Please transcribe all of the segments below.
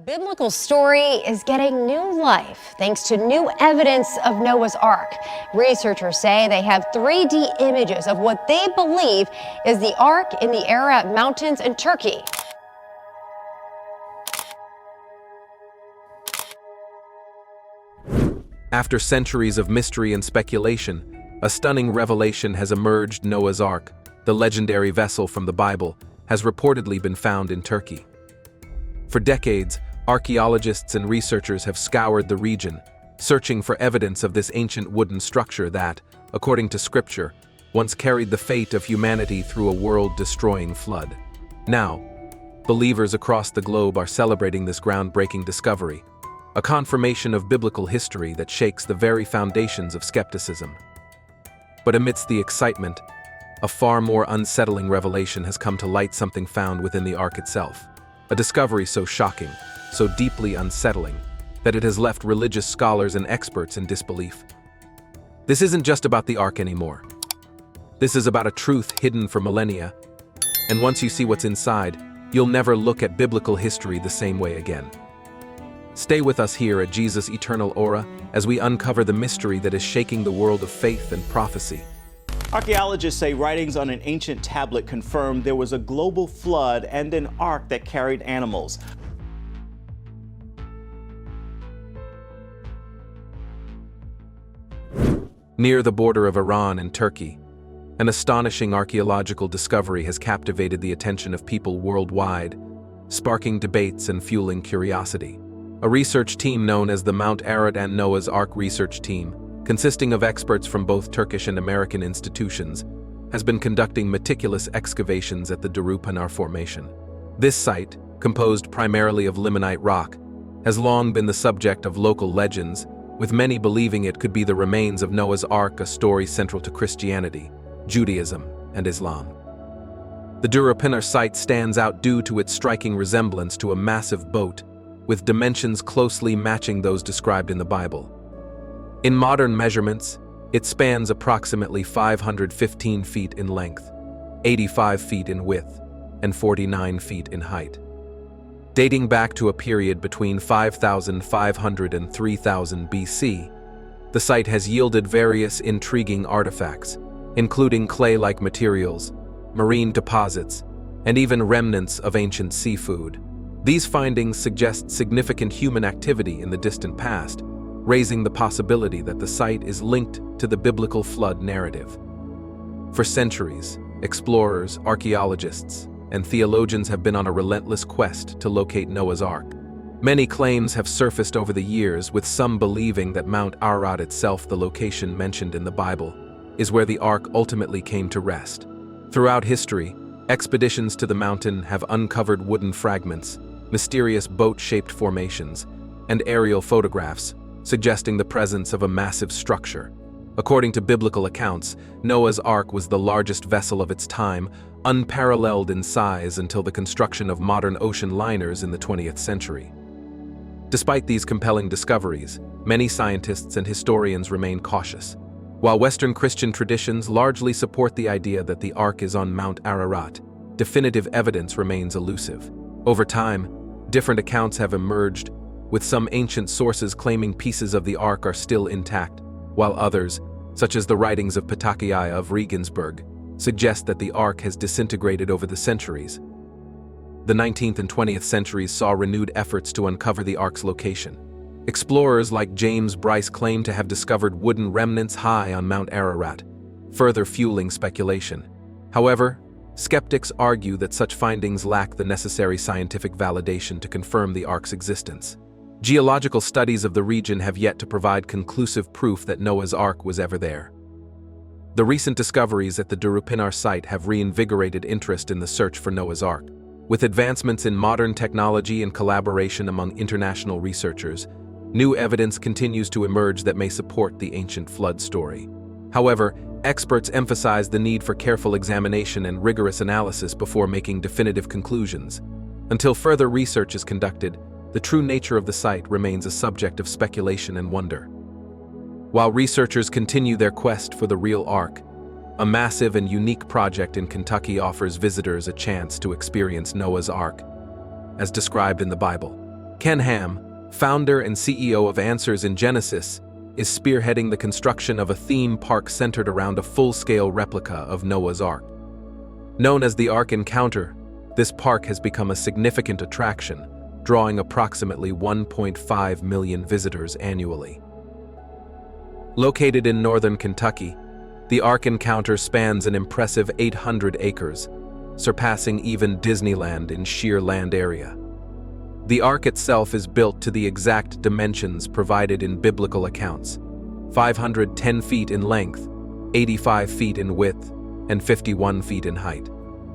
Biblical story is getting new life thanks to new evidence of Noah's Ark. Researchers say they have 3D images of what they believe is the Ark in the Ararat Mountains in Turkey. After centuries of mystery and speculation, a stunning revelation has emerged. Noah's Ark, the legendary vessel from the Bible, has reportedly been found in Turkey. For decades, archaeologists and researchers have scoured the region, searching for evidence of this ancient wooden structure that, according to scripture, once carried the fate of humanity through a world-destroying flood. Now, believers across the globe are celebrating this groundbreaking discovery, a confirmation of biblical history that shakes the very foundations of skepticism. But amidst the excitement, a far more unsettling revelation has come to light: something found within the Ark itself. A discovery so shocking, so deeply unsettling, that it has left religious scholars and experts in disbelief. This isn't just about the Ark anymore. This is about a truth hidden for millennia, and once you see what's inside, you'll never look at biblical history the same way again. Stay with us here at Jesus Eternal Aura as we uncover the mystery that is shaking the world of faith and prophecy. Archaeologists say writings on an ancient tablet confirmed there was a global flood and an ark that carried animals. Near the border of Iran and Turkey, an astonishing archaeological discovery has captivated the attention of people worldwide, sparking debates and fueling curiosity. A research team known as the Mount Ararat and Noah's Ark Research Team, consisting of experts from both Turkish and American institutions, has been conducting meticulous excavations at the Durupinar Formation. This site, composed primarily of limonite rock, has long been the subject of local legends, with many believing it could be the remains of Noah's Ark, a story central to Christianity, Judaism, and Islam. The Durupinar site stands out due to its striking resemblance to a massive boat, with dimensions closely matching those described in the Bible. In modern measurements, it spans approximately 515 feet in length, 85 feet in width, and 49 feet in height. Dating back to a period between 5,500 and 3,000 BC, the site has yielded various intriguing artifacts, including clay-like materials, marine deposits, and even remnants of ancient seafood. These findings suggest significant human activity in the distant past, raising the possibility that the site is linked to the biblical flood narrative. For centuries, explorers, archaeologists, and theologians have been on a relentless quest to locate Noah's Ark. Many claims have surfaced over the years, with some believing that Mount Ararat itself, the location mentioned in the Bible, is where the Ark ultimately came to rest. Throughout history, expeditions to the mountain have uncovered wooden fragments, mysterious boat-shaped formations, and aerial photographs, suggesting the presence of a massive structure. According to biblical accounts, Noah's Ark was the largest vessel of its time, unparalleled in size until the construction of modern ocean liners in the 20th century. Despite these compelling discoveries, many scientists and historians remain cautious. While Western Christian traditions largely support the idea that the Ark is on Mount Ararat, definitive evidence remains elusive. Over time, different accounts have emerged, with some ancient sources claiming pieces of the Ark are still intact, while others, such as the writings of Patakiai of Regensburg, suggest that the Ark has disintegrated over the centuries. The 19th and 20th centuries saw renewed efforts to uncover the Ark's location. Explorers like James Bryce claim to have discovered wooden remnants high on Mount Ararat, further fueling speculation. However, skeptics argue that such findings lack the necessary scientific validation to confirm the Ark's existence. Geological studies of the region have yet to provide conclusive proof that Noah's Ark was ever there. The recent discoveries at the Durupinar site have reinvigorated interest in the search for Noah's Ark. With advancements in modern technology and collaboration among international researchers, new evidence continues to emerge that may support the ancient flood story. However, experts emphasize the need for careful examination and rigorous analysis before making definitive conclusions. Until further research is conducted, the true nature of the site remains a subject of speculation and wonder. While researchers continue their quest for the real Ark, a massive and unique project in Kentucky offers visitors a chance to experience Noah's Ark, as described in the Bible. Ken Ham, founder and CEO of Answers in Genesis, is spearheading the construction of a theme park centered around a full-scale replica of Noah's Ark. Known as the Ark Encounter, this park has become a significant attraction, drawing approximately 1.5 million visitors annually. Located in northern Kentucky, the Ark Encounter spans an impressive 800 acres, surpassing even Disneyland in sheer land area. The Ark itself is built to the exact dimensions provided in biblical accounts: 510 feet in length, 85 feet in width, and 51 feet in height.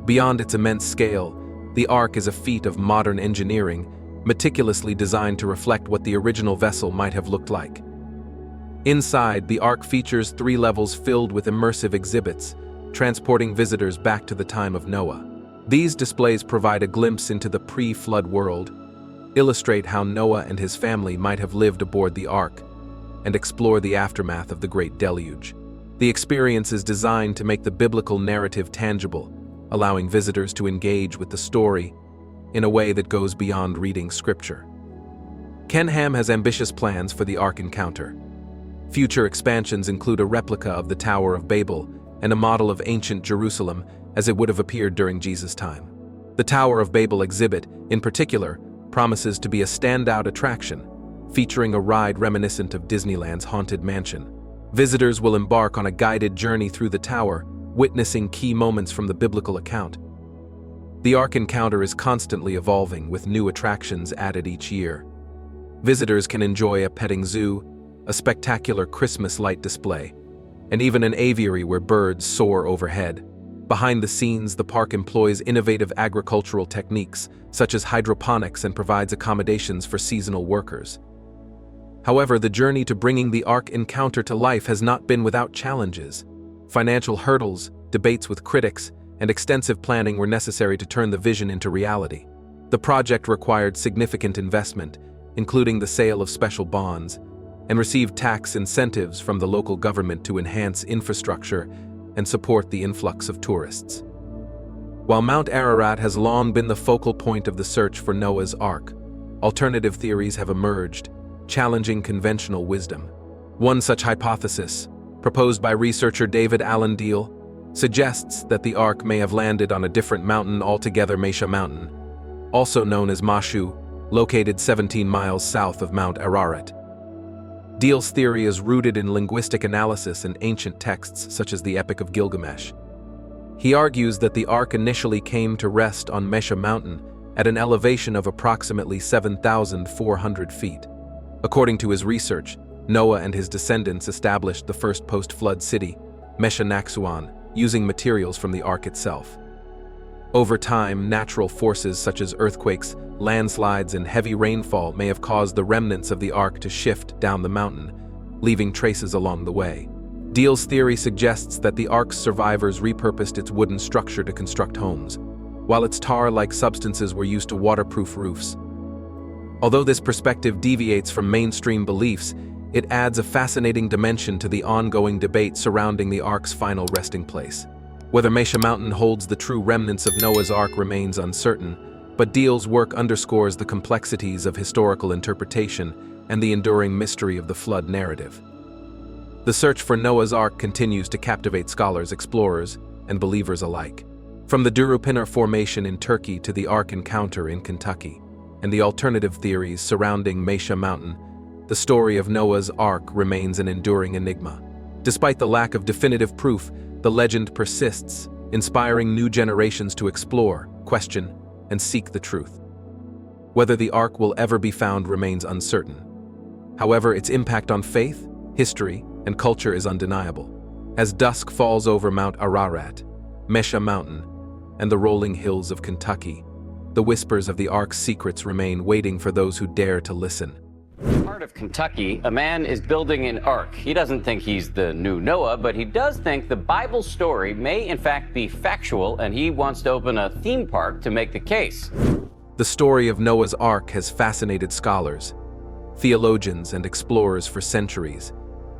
Beyond its immense scale, the Ark is a feat of modern engineering, meticulously designed to reflect what the original vessel might have looked like. Inside, the Ark features 3 levels filled with immersive exhibits, transporting visitors back to the time of Noah. These displays provide a glimpse into the pre-flood world, illustrate how Noah and his family might have lived aboard the Ark, and explore the aftermath of the Great Deluge. The experience is designed to make the biblical narrative tangible, allowing visitors to engage with the story in a way that goes beyond reading scripture. Ken Ham has ambitious plans for the Ark Encounter. Future expansions include a replica of the Tower of Babel and a model of ancient Jerusalem as it would have appeared during Jesus' time. The Tower of Babel exhibit, in particular, promises to be a standout attraction, featuring a ride reminiscent of Disneyland's Haunted Mansion. Visitors will embark on a guided journey through the tower, witnessing key moments from the biblical account. The Ark Encounter is constantly evolving, with new attractions added each year. Visitors can enjoy a petting zoo, a spectacular Christmas light display, and even an aviary where birds soar overhead. Behind the scenes, the park employs innovative agricultural techniques, such as hydroponics, and provides accommodations for seasonal workers. However, the journey to bringing the Ark Encounter to life has not been without challenges. Financial hurdles, debates with critics, and extensive planning were necessary to turn the vision into reality. The project required significant investment, including the sale of special bonds, and received tax incentives from the local government to enhance infrastructure and support the influx of tourists. While Mount Ararat has long been the focal point of the search for Noah's Ark, alternative theories have emerged, challenging conventional wisdom. One such hypothesis, proposed by researcher David Allen Deal, suggests that the Ark may have landed on a different mountain altogether, Mesha Mountain, also known as Mashu, located 17 miles south of Mount Ararat. Deal's theory is rooted in linguistic analysis and ancient texts such as the Epic of Gilgamesh. He argues that the Ark initially came to rest on Mesha Mountain at an elevation of approximately 7,400 feet. According to his research, Noah and his descendants established the first post-flood city, Mesha Naxuan, using materials from the Ark itself. Over time, natural forces such as earthquakes, landslides, and heavy rainfall may have caused the remnants of the Ark to shift down the mountain, leaving traces along the way. Deal's theory suggests that the Ark's survivors repurposed its wooden structure to construct homes, while its tar-like substances were used to waterproof roofs. Although this perspective deviates from mainstream beliefs, it adds a fascinating dimension to the ongoing debate surrounding the Ark's final resting place. Whether Mesha Mountain holds the true remnants of Noah's Ark remains uncertain, but Deal's work underscores the complexities of historical interpretation and the enduring mystery of the flood narrative. The search for Noah's Ark continues to captivate scholars, explorers, and believers alike. From the Durupinar Formation in Turkey to the Ark Encounter in Kentucky, and the alternative theories surrounding Mesha Mountain, the story of Noah's Ark remains an enduring enigma. Despite the lack of definitive proof, the legend persists, inspiring new generations to explore, question, and seek the truth. Whether the Ark will ever be found remains uncertain. However, its impact on faith, history, and culture is undeniable. As dusk falls over Mount Ararat, Mesha Mountain, and the rolling hills of Kentucky, the whispers of the Ark's secrets remain, waiting for those who dare to listen. Part of Kentucky, a man is building an ark. He doesn't think he's the new Noah, but he does think the Bible story may in fact be factual, and he wants to open a theme park to make the case. The story of Noah's Ark has fascinated scholars, theologians, and explorers for centuries,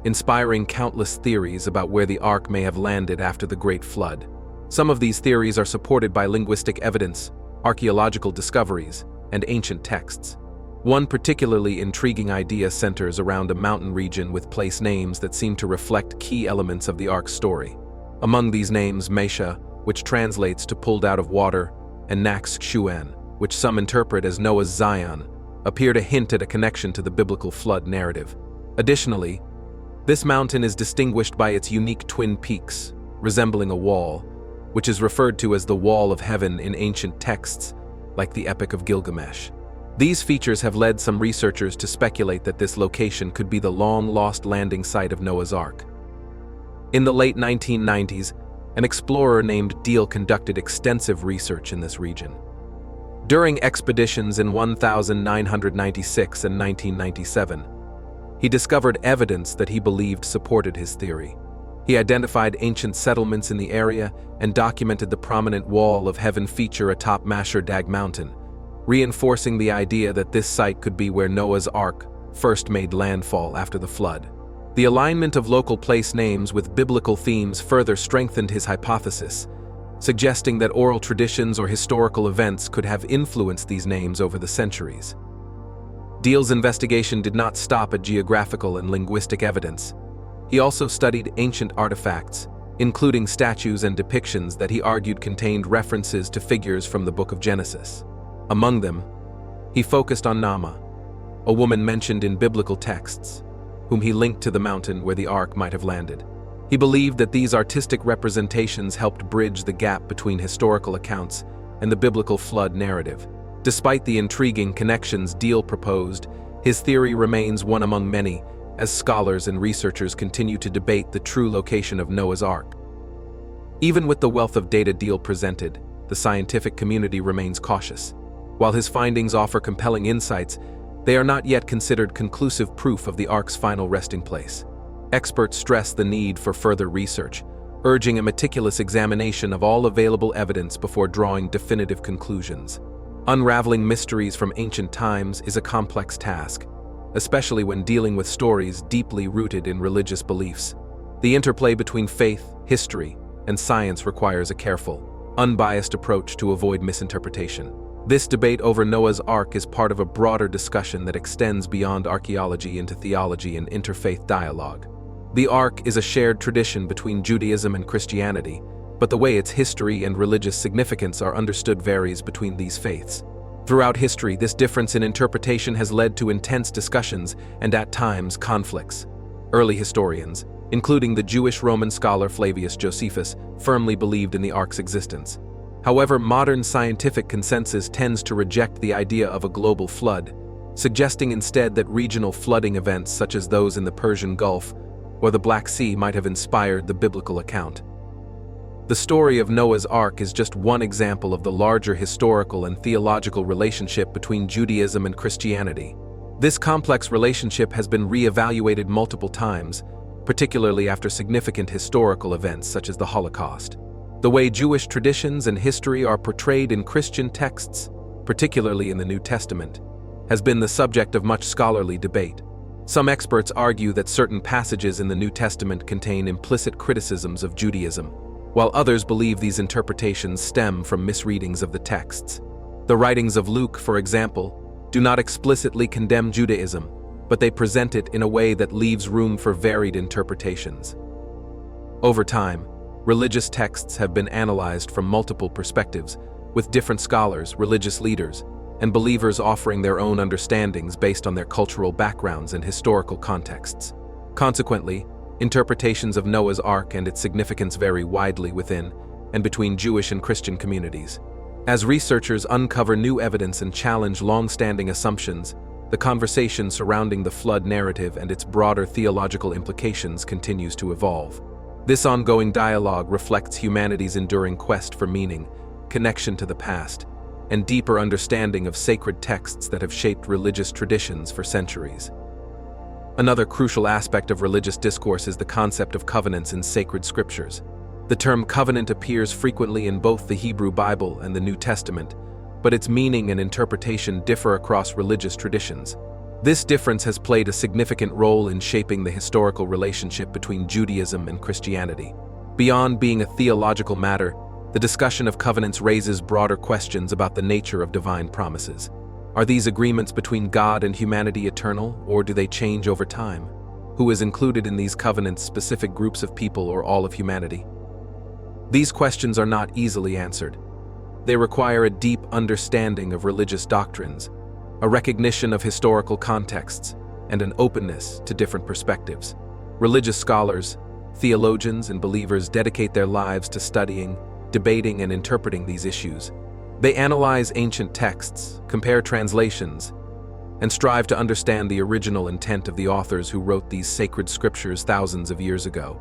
inspiring countless theories about where the Ark may have landed after the Great Flood. Some of these theories are supported by linguistic evidence, archaeological discoveries, and ancient texts. One particularly intriguing idea centers around a mountain region with place names that seem to reflect key elements of the Ark's story. Among these names, Mesha, which translates to pulled out of water, and Nax Shuan, which some interpret as Noah's Zion, appear to hint at a connection to the biblical flood narrative. Additionally, this mountain is distinguished by its unique twin peaks, resembling a wall, which is referred to as the Wall of Heaven in ancient texts, like the Epic of Gilgamesh. These features have led some researchers to speculate that this location could be the long-lost landing site of Noah's Ark. In the late 1990s, an explorer named Deal conducted extensive research in this region. During expeditions in 1996 and 1997, he discovered evidence that he believed supported his theory. He identified ancient settlements in the area and documented the prominent Wall of Heaven feature atop Masher Dag Mountain, reinforcing the idea that this site could be where Noah's Ark first made landfall after the flood. The alignment of local place names with biblical themes further strengthened his hypothesis, suggesting that oral traditions or historical events could have influenced these names over the centuries. Deal's investigation did not stop at geographical and linguistic evidence. He also studied ancient artifacts, including statues and depictions that he argued contained references to figures from the Book of Genesis. Among them, he focused on Naamah, a woman mentioned in biblical texts, whom he linked to the mountain where the Ark might have landed. He believed that these artistic representations helped bridge the gap between historical accounts and the biblical flood narrative. Despite the intriguing connections Deal proposed, his theory remains one among many, as scholars and researchers continue to debate the true location of Noah's Ark. Even with the wealth of data Deal presented, the scientific community remains cautious. While his findings offer compelling insights, they are not yet considered conclusive proof of the Ark's final resting place. Experts stress the need for further research, urging a meticulous examination of all available evidence before drawing definitive conclusions. Unraveling mysteries from ancient times is a complex task, especially when dealing with stories deeply rooted in religious beliefs. The interplay between faith, history, and science requires a careful, unbiased approach to avoid misinterpretation. This debate over Noah's Ark is part of a broader discussion that extends beyond archaeology into theology and interfaith dialogue. The Ark is a shared tradition between Judaism and Christianity, but the way its history and religious significance are understood varies between these faiths. Throughout history, this difference in interpretation has led to intense discussions and, at times, conflicts. Early historians, including the Jewish Roman scholar Flavius Josephus, firmly believed in the Ark's existence. However, modern scientific consensus tends to reject the idea of a global flood, suggesting instead that regional flooding events such as those in the Persian Gulf or the Black Sea might have inspired the biblical account. The story of Noah's Ark is just one example of the larger historical and theological relationship between Judaism and Christianity. This complex relationship has been re-evaluated multiple times, particularly after significant historical events such as the Holocaust. The way Jewish traditions and history are portrayed in Christian texts, particularly in the New Testament, has been the subject of much scholarly debate. Some experts argue that certain passages in the New Testament contain implicit criticisms of Judaism, while others believe these interpretations stem from misreadings of the texts. The writings of Luke, for example, do not explicitly condemn Judaism, but they present it in a way that leaves room for varied interpretations. Over time, religious texts have been analyzed from multiple perspectives, with different scholars, religious leaders, and believers offering their own understandings based on their cultural backgrounds and historical contexts. Consequently, interpretations of Noah's Ark and its significance vary widely within and between Jewish and Christian communities. As researchers uncover new evidence and challenge long-standing assumptions, the conversation surrounding the flood narrative and its broader theological implications continues to evolve. This ongoing dialogue reflects humanity's enduring quest for meaning, connection to the past, and deeper understanding of sacred texts that have shaped religious traditions for centuries. Another crucial aspect of religious discourse is the concept of covenants in sacred scriptures. The term covenant appears frequently in both the Hebrew Bible and the New Testament, but its meaning and interpretation differ across religious traditions. This difference has played a significant role in shaping the historical relationship between Judaism and Christianity. Beyond being a theological matter, the discussion of covenants raises broader questions about the nature of divine promises. Are these agreements between God and humanity eternal, or do they change over time? Who is included in these covenants, specific groups of people or all of humanity? These questions are not easily answered. They require a deep understanding of religious doctrines, a recognition of historical contexts, and an openness to different perspectives. Religious scholars, theologians, and believers dedicate their lives to studying, debating, and interpreting these issues. They analyze ancient texts, compare translations, and strive to understand the original intent of the authors who wrote these sacred scriptures thousands of years ago.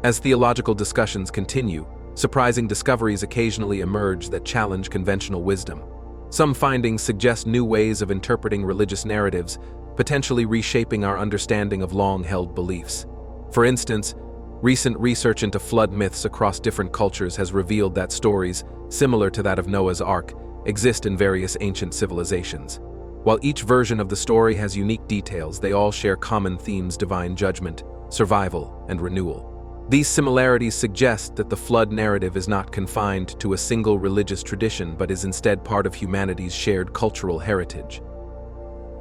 As theological discussions continue, surprising discoveries occasionally emerge that challenge conventional wisdom. Some findings suggest new ways of interpreting religious narratives, potentially reshaping our understanding of long-held beliefs. For instance, recent research into flood myths across different cultures has revealed that stories, similar to that of Noah's Ark, exist in various ancient civilizations. While each version of the story has unique details, they all share common themes: divine judgment, survival, and renewal. These similarities suggest that the flood narrative is not confined to a single religious tradition, but is instead part of humanity's shared cultural heritage.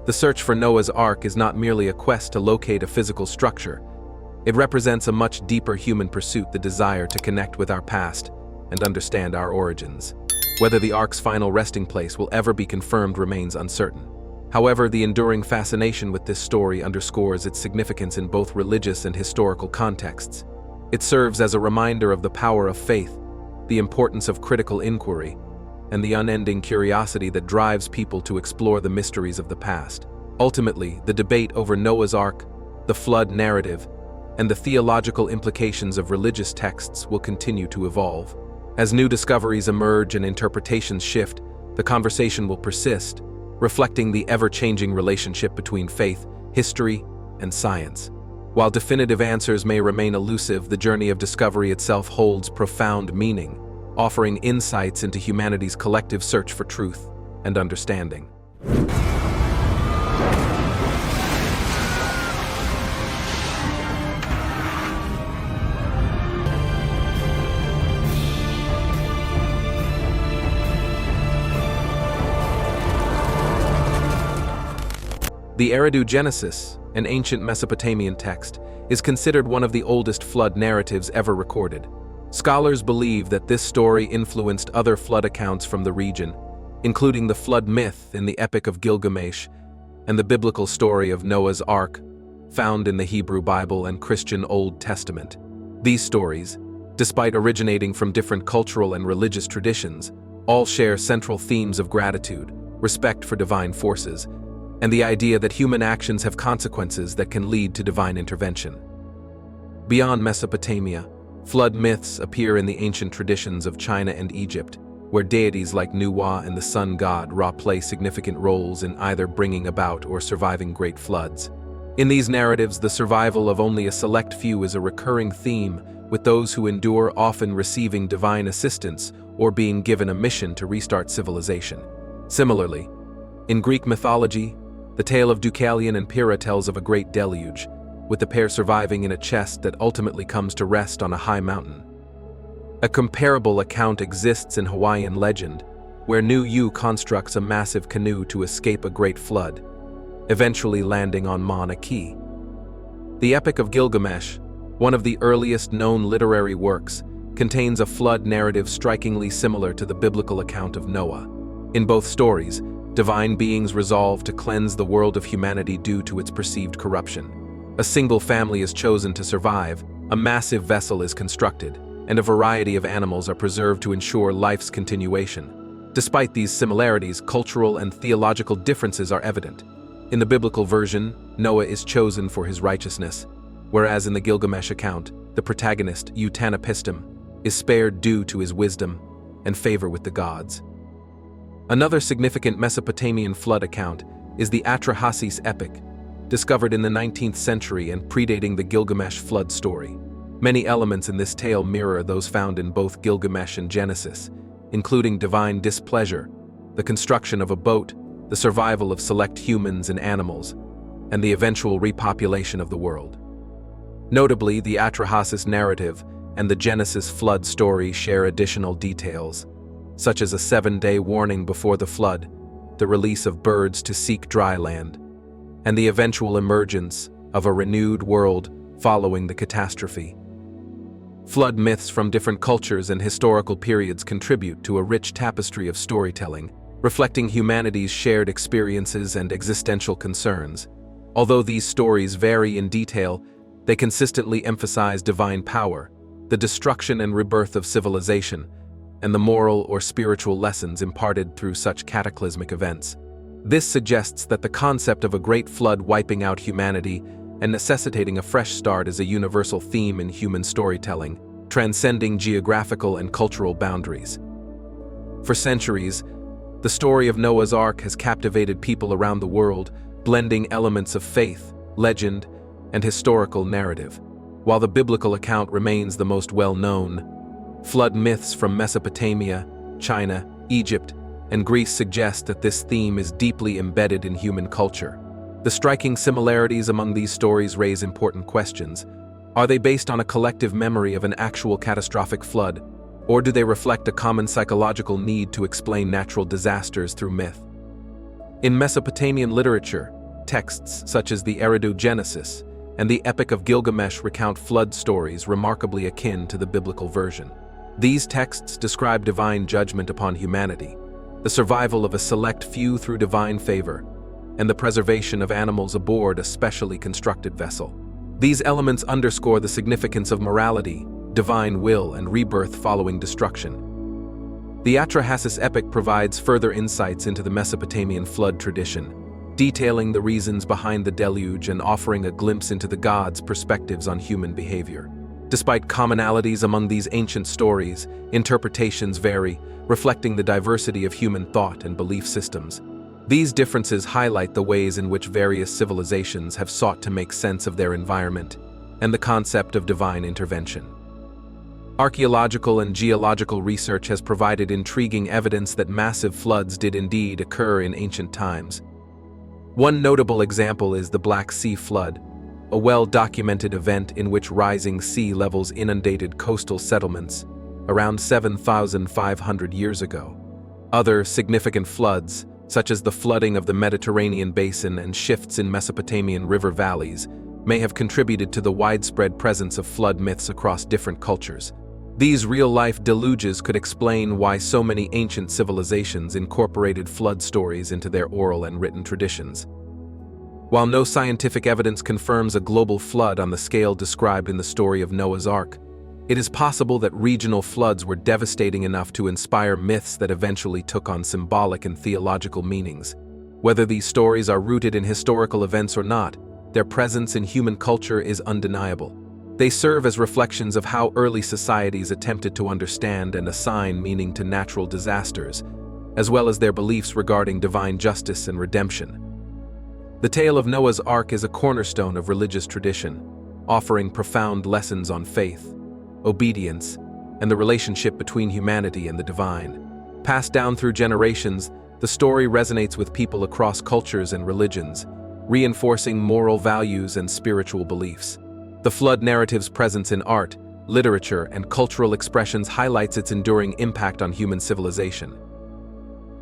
The search for Noah's Ark is not merely a quest to locate a physical structure. It represents a much deeper human pursuit, the desire to connect with our past and understand our origins. Whether the Ark's final resting place will ever be confirmed remains uncertain. However, the enduring fascination with this story underscores its significance in both religious and historical contexts. It serves as a reminder of the power of faith, the importance of critical inquiry, and the unending curiosity that drives people to explore the mysteries of the past. Ultimately, the debate over Noah's Ark, the flood narrative, and the theological implications of religious texts will continue to evolve. As new discoveries emerge and interpretations shift, the conversation will persist, reflecting the ever-changing relationship between faith, history, and science. While definitive answers may remain elusive, the journey of discovery itself holds profound meaning, offering insights into humanity's collective search for truth and understanding. The Eridu Genesis, an ancient Mesopotamian text, is considered one of the oldest flood narratives ever recorded. Scholars believe that this story influenced other flood accounts from the region, including the flood myth in the Epic of Gilgamesh and the biblical story of Noah's Ark, found in the Hebrew Bible and Christian Old Testament. These stories, despite originating from different cultural and religious traditions, all share central themes of gratitude, respect for divine forces, and the idea that human actions have consequences that can lead to divine intervention. Beyond Mesopotamia, flood myths appear in the ancient traditions of China and Egypt, where deities like Nuwa and the sun god Ra play significant roles in either bringing about or surviving great floods. In these narratives, the survival of only a select few is a recurring theme, with those who endure often receiving divine assistance or being given a mission to restart civilization. Similarly, in Greek mythology, the tale of Deucalion and Pyrrha tells of a great deluge, with the pair surviving in a chest that ultimately comes to rest on a high mountain. A comparable account exists in Hawaiian legend, where Nu Yu constructs a massive canoe to escape a great flood, eventually landing on Mauna Kea. The Epic of Gilgamesh, one of the earliest known literary works, contains a flood narrative strikingly similar to the biblical account of Noah. In both stories, divine beings resolve to cleanse the world of humanity due to its perceived corruption. A single family is chosen to survive, a massive vessel is constructed, and a variety of animals are preserved to ensure life's continuation. Despite these similarities, cultural and theological differences are evident. In the biblical version, Noah is chosen for his righteousness, whereas in the Gilgamesh account, the protagonist, Utanapistim, is spared due to his wisdom and favor with the gods. Another significant Mesopotamian flood account is the Atrahasis epic, discovered in the 19th century and predating the Gilgamesh flood story. Many elements in this tale mirror those found in both Gilgamesh and Genesis, including divine displeasure, the construction of a boat, the survival of select humans and animals, and the eventual repopulation of the world. Notably, the Atrahasis narrative and the Genesis flood story share additional details, such as a 7-day warning before the flood, the release of birds to seek dry land, and the eventual emergence of a renewed world following the catastrophe. Flood myths from different cultures and historical periods contribute to a rich tapestry of storytelling, reflecting humanity's shared experiences and existential concerns. Although these stories vary in detail, they consistently emphasize divine power, the destruction and rebirth of civilization, and the moral or spiritual lessons imparted through such cataclysmic events. This suggests that the concept of a great flood wiping out humanity and necessitating a fresh start is a universal theme in human storytelling, transcending geographical and cultural boundaries. For centuries, the story of Noah's Ark has captivated people around the world, blending elements of faith, legend, and historical narrative. While the biblical account remains the most well-known, flood myths from Mesopotamia, China, Egypt, and Greece suggest that this theme is deeply embedded in human culture. The striking similarities among these stories raise important questions. Are they based on a collective memory of an actual catastrophic flood, or do they reflect a common psychological need to explain natural disasters through myth? In Mesopotamian literature, texts such as the Eridu Genesis and the Epic of Gilgamesh recount flood stories remarkably akin to the biblical version. These texts describe divine judgment upon humanity, the survival of a select few through divine favor, and the preservation of animals aboard a specially constructed vessel. These elements underscore the significance of morality, divine will, and rebirth following destruction. The Atrahasis epic provides further insights into the Mesopotamian flood tradition, detailing the reasons behind the deluge and offering a glimpse into the gods' perspectives on human behavior. Despite commonalities among these ancient stories, interpretations vary, reflecting the diversity of human thought and belief systems. These differences highlight the ways in which various civilizations have sought to make sense of their environment and the concept of divine intervention. Archaeological and geological research has provided intriguing evidence that massive floods did indeed occur in ancient times. One notable example is the Black Sea Flood, a well-documented event in which rising sea levels inundated coastal settlements around 7,500 years ago. Other significant floods, such as the flooding of the Mediterranean basin and shifts in Mesopotamian river valleys, may have contributed to the widespread presence of flood myths across different cultures. These real-life deluges could explain why so many ancient civilizations incorporated flood stories into their oral and written traditions. While no scientific evidence confirms a global flood on the scale described in the story of Noah's Ark, it is possible that regional floods were devastating enough to inspire myths that eventually took on symbolic and theological meanings. Whether these stories are rooted in historical events or not, their presence in human culture is undeniable. They serve as reflections of how early societies attempted to understand and assign meaning to natural disasters, as well as their beliefs regarding divine justice and redemption. The tale of Noah's Ark is a cornerstone of religious tradition, offering profound lessons on faith, obedience, and the relationship between humanity and the divine. Passed down through generations, the story resonates with people across cultures and religions, reinforcing moral values and spiritual beliefs. The flood narrative's presence in art, literature, and cultural expressions highlights its enduring impact on human civilization.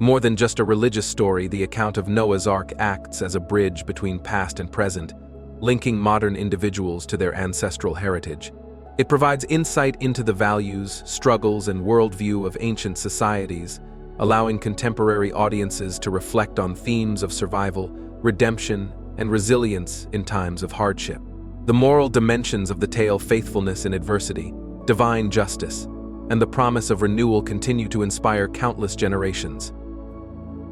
More than just a religious story, the account of Noah's Ark acts as a bridge between past and present, linking modern individuals to their ancestral heritage. It provides insight into the values, struggles, and worldview of ancient societies, allowing contemporary audiences to reflect on themes of survival, redemption, and resilience in times of hardship. The moral dimensions of the tale, faithfulness in adversity, divine justice, and the promise of renewal continue to inspire countless generations.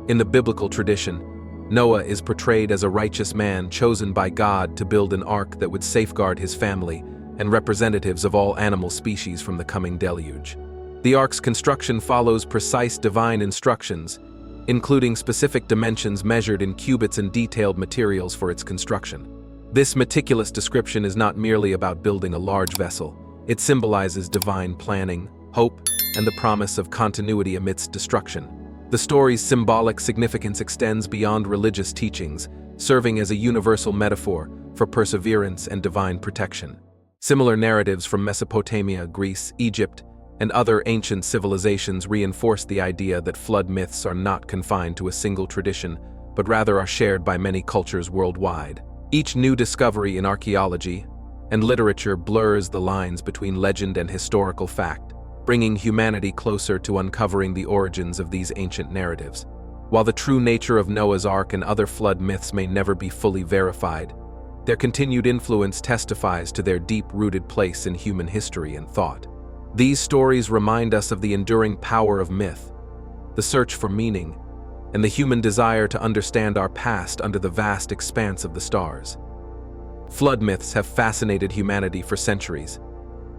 In the biblical tradition, Noah is portrayed as a righteous man chosen by God to build an ark that would safeguard his family and representatives of all animal species from the coming deluge. The ark's construction follows precise divine instructions, including specific dimensions measured in cubits and detailed materials for its construction. This meticulous description is not merely about building a large vessel. It symbolizes divine planning, hope, and the promise of continuity amidst destruction. The story's symbolic significance extends beyond religious teachings, serving as a universal metaphor for perseverance and divine protection. Similar narratives from Mesopotamia, Greece, Egypt, and other ancient civilizations reinforce the idea that flood myths are not confined to a single tradition, but rather are shared by many cultures worldwide. Each new discovery in archaeology and literature blurs the lines between legend and historical fact, bringing humanity closer to uncovering the origins of these ancient narratives. While the true nature of Noah's Ark and other flood myths may never be fully verified, their continued influence testifies to their deep-rooted place in human history and thought. These stories remind us of the enduring power of myth, the search for meaning, and the human desire to understand our past under the vast expanse of the stars. Flood myths have fascinated humanity for centuries.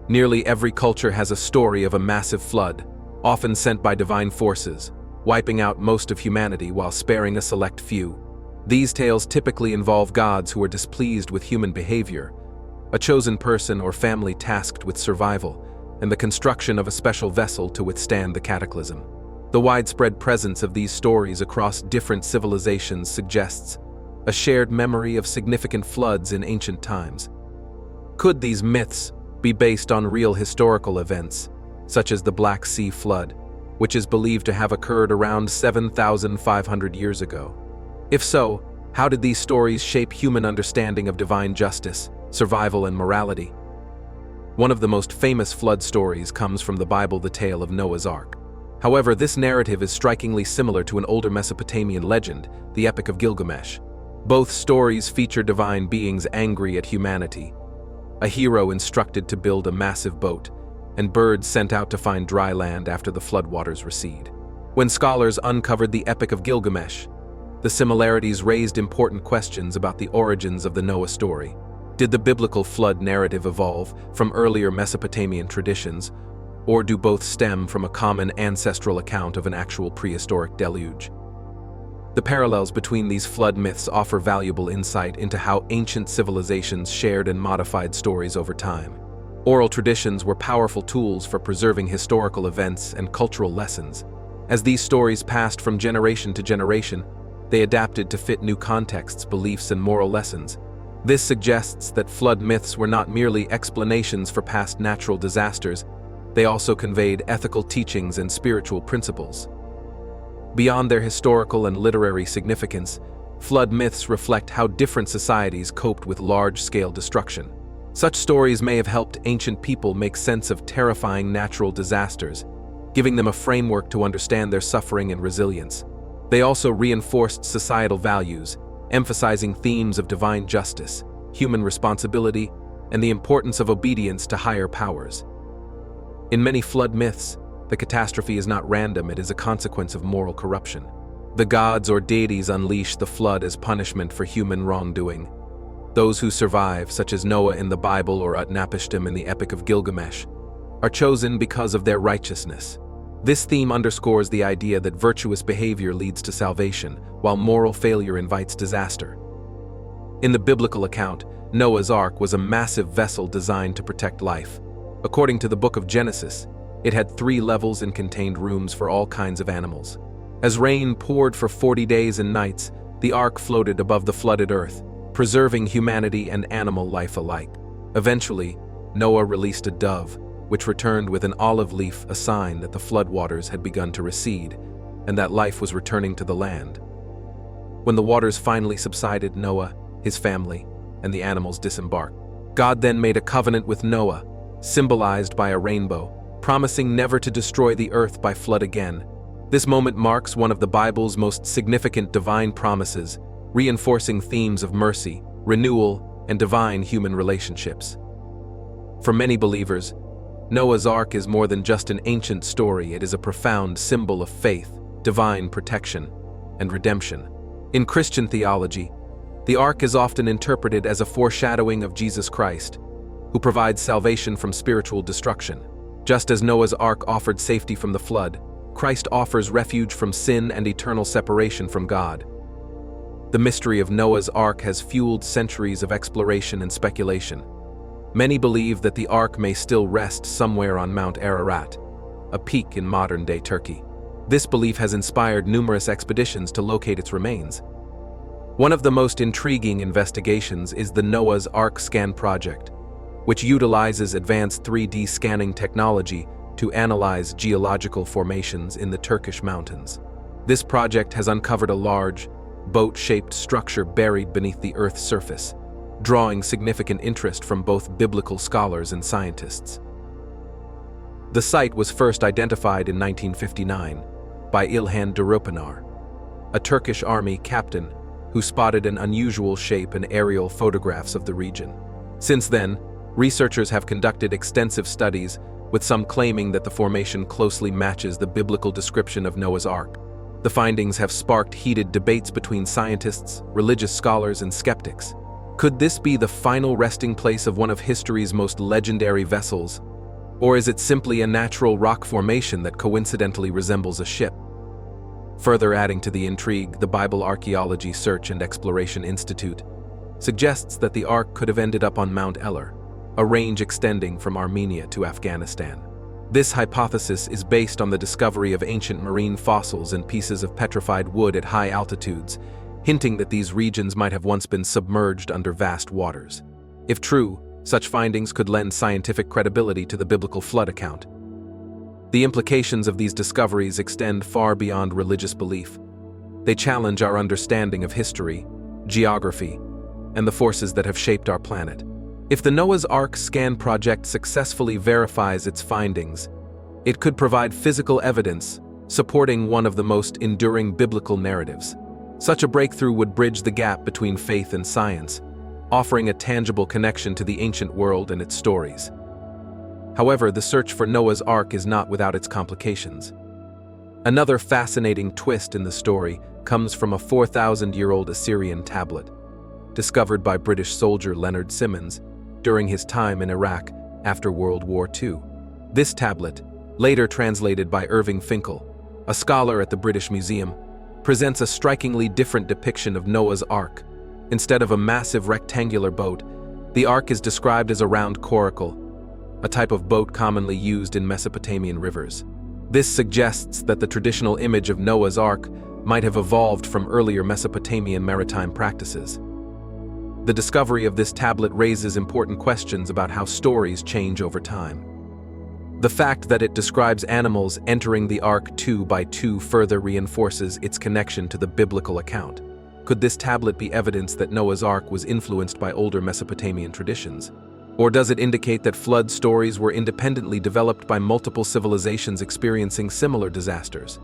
Nearly every culture has a story of a massive flood, often sent by divine forces, wiping out most of humanity while sparing a select few. These tales typically involve gods who are displeased with human behavior, a chosen person or family tasked with survival, and the construction of a special vessel to withstand the cataclysm. The widespread presence of these stories across different civilizations suggests a shared memory of significant floods in ancient times. Could these myths be based on real historical events, such as the Black Sea flood, which is believed to have occurred around 7,500 years ago? If so, how did these stories shape human understanding of divine justice, survival, and morality? One of the most famous flood stories comes from the Bible, the tale of Noah's Ark. However, this narrative is strikingly similar to an older Mesopotamian legend, the Epic of Gilgamesh. Both stories feature divine beings angry at humanity, a hero instructed to build a massive boat, and birds sent out to find dry land after the floodwaters recede. When scholars uncovered the Epic of Gilgamesh, the similarities raised important questions about the origins of the Noah story. Did the biblical flood narrative evolve from earlier Mesopotamian traditions, or do both stem from a common ancestral account of an actual prehistoric deluge? The parallels between these flood myths offer valuable insight into how ancient civilizations shared and modified stories over time. Oral traditions were powerful tools for preserving historical events and cultural lessons. As these stories passed from generation to generation, they adapted to fit new contexts, beliefs, and moral lessons. This suggests that flood myths were not merely explanations for past natural disasters, they also conveyed ethical teachings and spiritual principles. Beyond their historical and literary significance, flood myths reflect how different societies coped with large-scale destruction. Such stories may have helped ancient people make sense of terrifying natural disasters, giving them a framework to understand their suffering and resilience. They also reinforced societal values, emphasizing themes of divine justice, human responsibility, and the importance of obedience to higher powers. In many flood myths, the catastrophe is not random, it is a consequence of moral corruption. The gods or deities unleash the flood as punishment for human wrongdoing. Those who survive, such as Noah in the Bible or Utnapishtim in the Epic of Gilgamesh, are chosen because of their righteousness. This theme underscores the idea that virtuous behavior leads to salvation, while moral failure invites disaster. In the biblical account, Noah's Ark was a massive vessel designed to protect life. According to the book of Genesis, it had 3 levels and contained rooms for all kinds of animals. As rain poured for 40 days and nights, the ark floated above the flooded earth, preserving humanity and animal life alike. Eventually, Noah released a dove, which returned with an olive leaf, a sign that the floodwaters had begun to recede and that life was returning to the land. When the waters finally subsided, Noah, his family, and the animals disembarked. God then made a covenant with Noah, symbolized by a rainbow, promising never to destroy the earth by flood again. This moment marks one of the Bible's most significant divine promises, reinforcing themes of mercy, renewal, and divine human relationships. For many believers, Noah's Ark is more than just an ancient story, it is a profound symbol of faith, divine protection, and redemption. In Christian theology, the Ark is often interpreted as a foreshadowing of Jesus Christ, who provides salvation from spiritual destruction. Just as Noah's Ark offered safety from the flood, Christ offers refuge from sin and eternal separation from God. The mystery of Noah's Ark has fueled centuries of exploration and speculation. Many believe that the Ark may still rest somewhere on Mount Ararat, a peak in modern-day Turkey. This belief has inspired numerous expeditions to locate its remains. One of the most intriguing investigations is the Noah's Ark Scan project, which utilizes advanced 3D scanning technology to analyze geological formations in the Turkish mountains. This project has uncovered a large, boat-shaped structure buried beneath the Earth's surface, drawing significant interest from both biblical scholars and scientists. The site was first identified in 1959 by İlhan Durupanar, a Turkish army captain who spotted an unusual shape in aerial photographs of the region. Since then, researchers have conducted extensive studies, with some claiming that the formation closely matches the biblical description of Noah's Ark. The findings have sparked heated debates between scientists, religious scholars, and skeptics. Could this be the final resting place of one of history's most legendary vessels? Or is it simply a natural rock formation that coincidentally resembles a ship? Further adding to the intrigue, the Bible Archaeology Search and Exploration Institute suggests that the Ark could have ended up on Mount Eller, a range extending from Armenia to Afghanistan. This hypothesis is based on the discovery of ancient marine fossils and pieces of petrified wood at high altitudes, hinting that these regions might have once been submerged under vast waters. If true, such findings could lend scientific credibility to the biblical flood account. The implications of these discoveries extend far beyond religious belief. They challenge our understanding of history, geography, and the forces that have shaped our planet. If the Noah's Ark scan project successfully verifies its findings, it could provide physical evidence supporting one of the most enduring biblical narratives. Such a breakthrough would bridge the gap between faith and science, offering a tangible connection to the ancient world and its stories. However, the search for Noah's Ark is not without its complications. Another fascinating twist in the story comes from a 4,000-year-old Assyrian tablet, discovered by British soldier Leonard Simmons during his time in Iraq after World War II. This tablet, later translated by Irving Finkel, a scholar at the British Museum, presents a strikingly different depiction of Noah's Ark. Instead of a massive rectangular boat, the Ark is described as a round coracle, a type of boat commonly used in Mesopotamian rivers. This suggests that the traditional image of Noah's Ark might have evolved from earlier Mesopotamian maritime practices. The discovery of this tablet raises important questions about how stories change over time. The fact that it describes animals entering the Ark 2 by 2 further reinforces its connection to the biblical account. Could this tablet be evidence that Noah's Ark was influenced by older Mesopotamian traditions? Or does it indicate that flood stories were independently developed by multiple civilizations experiencing similar disasters?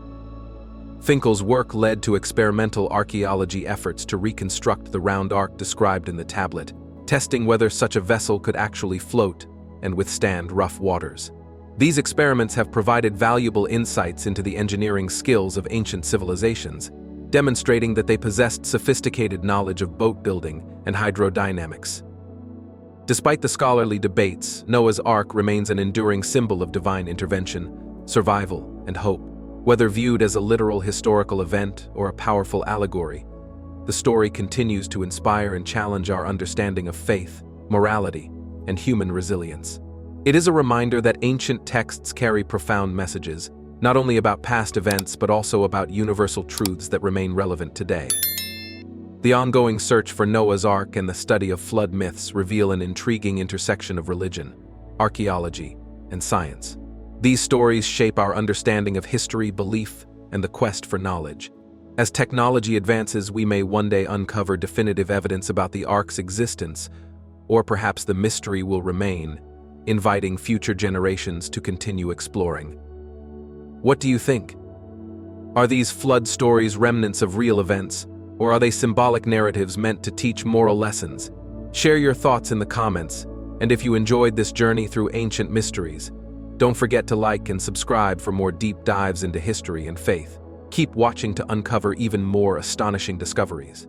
Finkel's work led to experimental archaeology efforts to reconstruct the round ark described in the tablet, testing whether such a vessel could actually float and withstand rough waters. These experiments have provided valuable insights into the engineering skills of ancient civilizations, demonstrating that they possessed sophisticated knowledge of boat building and hydrodynamics. Despite the scholarly debates, Noah's Ark remains an enduring symbol of divine intervention, survival, and hope. Whether viewed as a literal historical event or a powerful allegory, the story continues to inspire and challenge our understanding of faith, morality, and human resilience. It is a reminder that ancient texts carry profound messages, not only about past events but also about universal truths that remain relevant today. The ongoing search for Noah's Ark and the study of flood myths reveal an intriguing intersection of religion, archaeology, and science. These stories shape our understanding of history, belief, and the quest for knowledge. As technology advances, we may one day uncover definitive evidence about the Ark's existence, or perhaps the mystery will remain, inviting future generations to continue exploring. What do you think? Are these flood stories remnants of real events, or are they symbolic narratives meant to teach moral lessons? Share your thoughts in the comments, and if you enjoyed this journey through ancient mysteries, don't forget to like and subscribe for more deep dives into history and faith. Keep watching to uncover even more astonishing discoveries.